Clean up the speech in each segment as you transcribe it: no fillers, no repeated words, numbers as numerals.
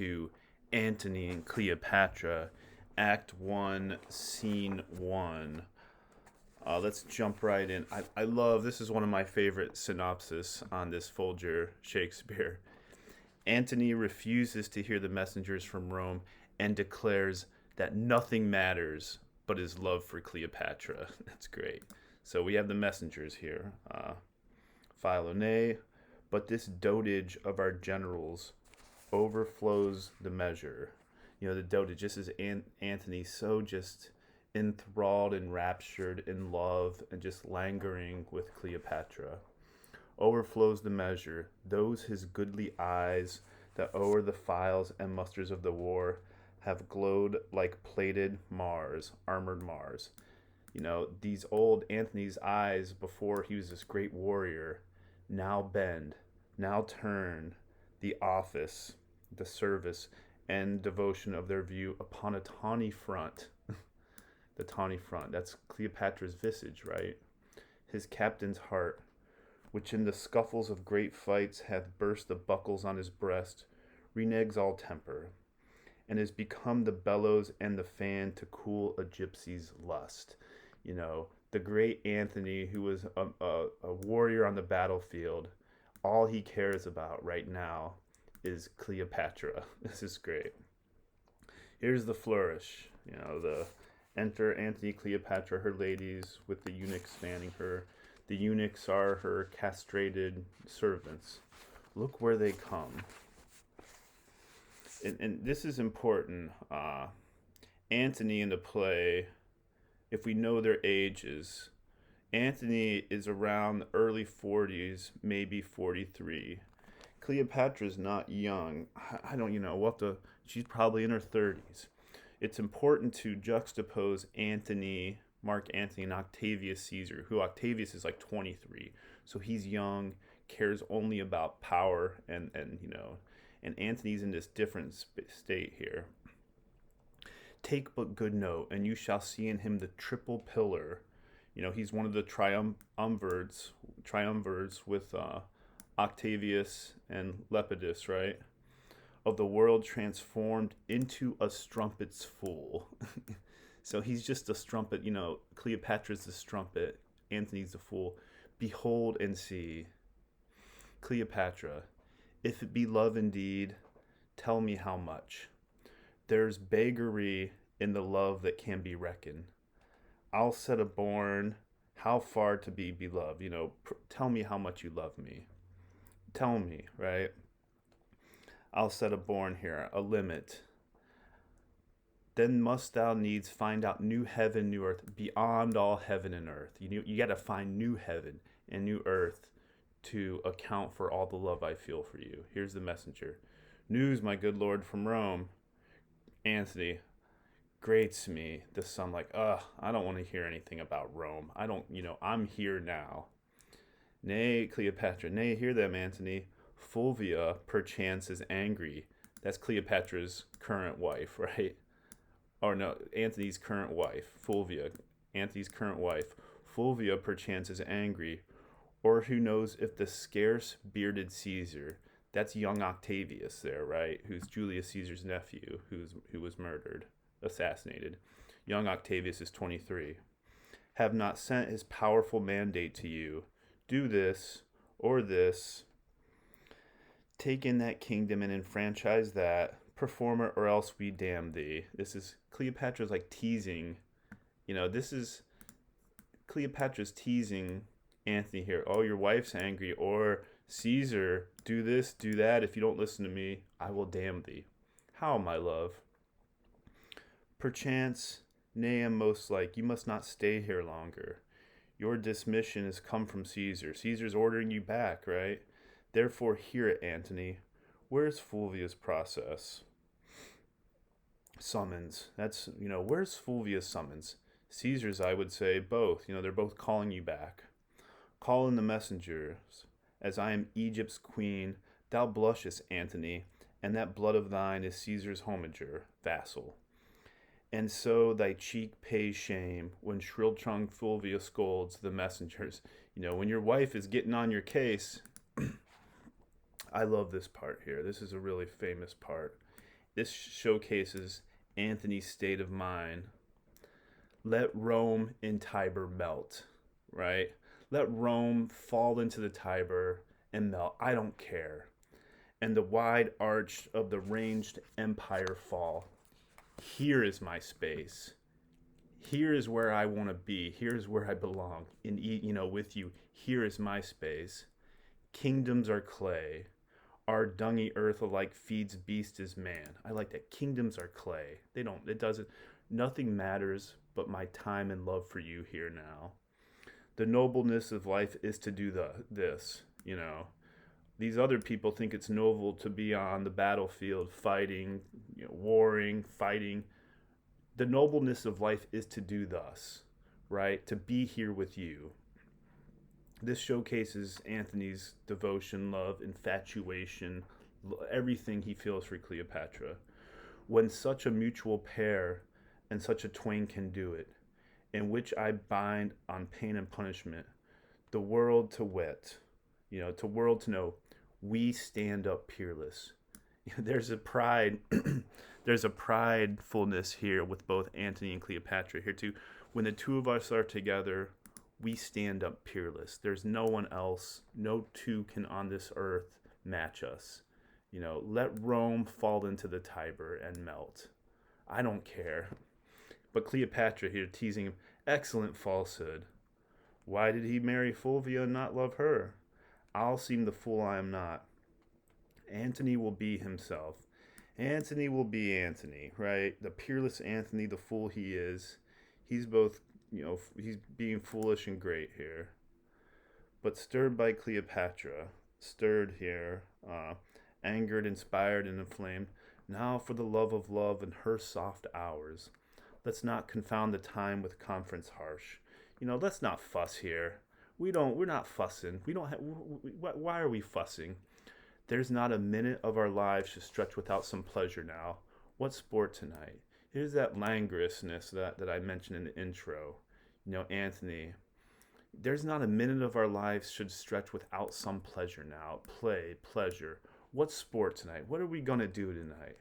to Antony and Cleopatra, Act 1, Scene 1. Let's jump right in. I love this is one of my favorite synopses on this Folger Shakespeare. Antony refuses to hear the messengers from Rome and declares that nothing matters but his love for Cleopatra. That's great. So we have the messengers here. Philo, nay, but this dotage of our generals overflows the measure. The dotage, just as Antony so just enthralled, enraptured, in love, and just languoring with Cleopatra. Overflows the measure. Those his goodly eyes that o'er the files and musters of the war have glowed like plated Mars, armored Mars. These old Antony's eyes before he was this great warrior now bend, now turn the office, the service, and devotion of their view upon a tawny front. The tawny front, that's Cleopatra's visage, right? His captain's heart, which in the scuffles of great fights hath burst the buckles on his breast, reneges all temper, and is become the bellows and the fan to cool a gypsy's lust. The great Antony, who was a warrior on the battlefield, all he cares about right now is Cleopatra. This is great. Here's the flourish. The enter Antony, Cleopatra, her ladies, with the eunuchs fanning her. The eunuchs are her castrated servants. Look where they come. And this is important. Antony in the play, if we know their ages, Antony is around the early 40s, maybe 43. Cleopatra's not young. I don't, we'll have to, she's probably in her 30s. It's important to juxtapose Mark Antony, and Octavius Caesar, who Octavius is like 23. So he's young, cares only about power, and Antony's in this different state here. Take but good note, and you shall see in him the triple pillar. He's one of the triumvirs with Octavius and Lepidus, right? Of the world transformed into a strumpet's fool. So he's just a strumpet, Cleopatra's the strumpet, Antony's the fool. Behold and see. Cleopatra, if it be love indeed, tell me how much. There's beggary in the love that can be reckoned. I'll set a born, how far to be beloved. Tell me how much you love me. Tell me, right? I'll set a born here, a limit. Then must thou needs find out new heaven, new earth, beyond all heaven and earth. You got to find new heaven and new earth to account for all the love I feel for you. Here's the messenger. News, my good lord, from Rome. Antony, grates me, the son, like, I don't want to hear anything about Rome. I'm here now. Nay, Cleopatra, nay, hear them, Antony. Fulvia, perchance, is angry. That's Cleopatra's current wife, right? Or no, Antony's current wife, Fulvia. Antony's current wife. Fulvia, perchance, is angry. Or who knows if the scarce bearded Caesar, that's young Octavius there, right? Who's Julius Caesar's nephew, who was murdered, assassinated. Young Octavius is 23. Have not sent his powerful mandate to you. Do this or this. Take in that kingdom and enfranchise that. Perform it or else we damn thee. This is Cleopatra's like teasing. This is Cleopatra's teasing Antony here. Oh, your wife's angry. Or Caesar, do this, do that. If you don't listen to me, I will damn thee. How, my love? Perchance, nay, am most like, you must not stay here longer. Your dismission has come from Caesar. Caesar's ordering you back, right? Therefore, hear it, Antony. Where's Fulvia's process? Summons. That's, where's Fulvia's summons? Caesar's, I would say, both. They're both calling you back. Call in the messengers. As I am Egypt's queen, thou blushest, Antony, and that blood of thine is Caesar's homager, vassal. And so thy cheek pays shame when shrill-tongued Fulvia scolds the messengers. When your wife is getting on your case, I love this part here. This is a really famous part. This showcases Antony's state of mind. Let Rome in Tiber melt, right? Let Rome fall into the Tiber and melt. I don't care. And the wide arch of the ranged empire fall. Here is my space. Here is where I want to be. Here is where I belong. With you. Here is my space. Kingdoms are clay. Our dungy earth alike feeds beast as man. I like that. Kingdoms are clay. Nothing matters but my time and love for you here now. The nobleness of life is to do this. These other people think it's noble to be on the battlefield fighting, warring, fighting. The nobleness of life is to do thus, right? To be here with you. This showcases Antony's devotion, love, infatuation, everything he feels for Cleopatra. When such a mutual pair and such a twain can do it, in which I bind on pain and punishment, the world to wit, to world to know, we stand up peerless. There's a pride, there's a pridefulness here with both Antony and Cleopatra here too. When the two of us are together, we stand up peerless. There's no one else, no two can on this earth match us. Let Rome fall into the Tiber and melt. I don't care. But Cleopatra here teasing him, excellent falsehood. Why did he marry Fulvia and not love her? I'll seem the fool I am not. Antony will be himself. Antony will be Antony, right? The peerless Antony, the fool he is. He's both, he's being foolish and great here. But stirred by Cleopatra, stirred here, angered, inspired, and inflamed. Now for the love of love and her soft hours. Let's not confound the time with conference harsh. Let's not fuss here. We're not fussing. Why are we fussing? There's not a minute of our lives should stretch without some pleasure now. What sport tonight? Here's that languorousness that I mentioned in the intro. Antony. There's not a minute of our lives should stretch without some pleasure now. Play, pleasure. What sport tonight? What are we going to do tonight?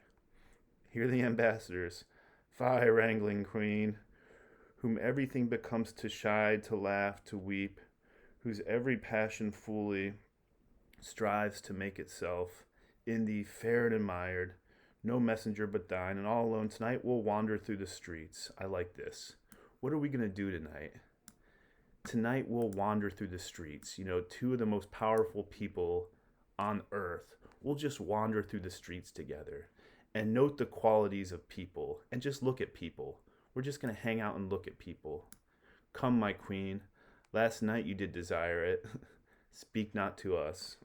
Hear the ambassadors. Fie, wrangling queen, whom everything becomes to chide, to laugh, to weep, whose every passion fully strives to make itself in thee fair and admired, no messenger but thine, and all alone tonight we'll wander through the streets. I like this. What are we going to do tonight? Tonight we'll wander through the streets. Two of the most powerful people on earth. We'll just wander through the streets together and note the qualities of people and just look at people. We're just going to hang out and look at people. Come, my queen. Last night you did desire it. Speak not to us.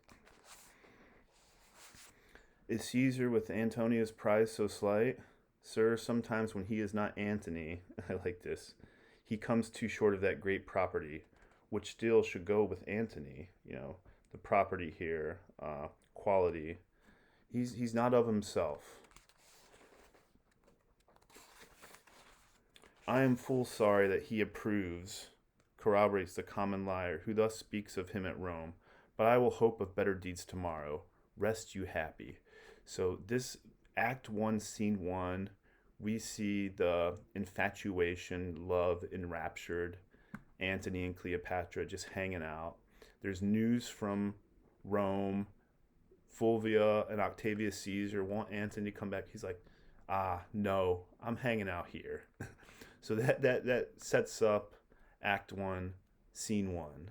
Is Caesar with Antonia's prize so slight? Sir, sometimes when he is not Antony, I like this, he comes too short of that great property, which still should go with Antony. The property here, quality. He's not of himself. I am full sorry that he approves, corroborates the common liar, who thus speaks of him at Rome. But I will hope of better deeds tomorrow. Rest you happy. So this Act 1, Scene 1, we see the infatuation, love, enraptured, Antony and Cleopatra just hanging out. There's news from Rome. Fulvia and Octavius Caesar want Antony to come back. He's like, no, I'm hanging out here. So that sets up Act 1, Scene 1.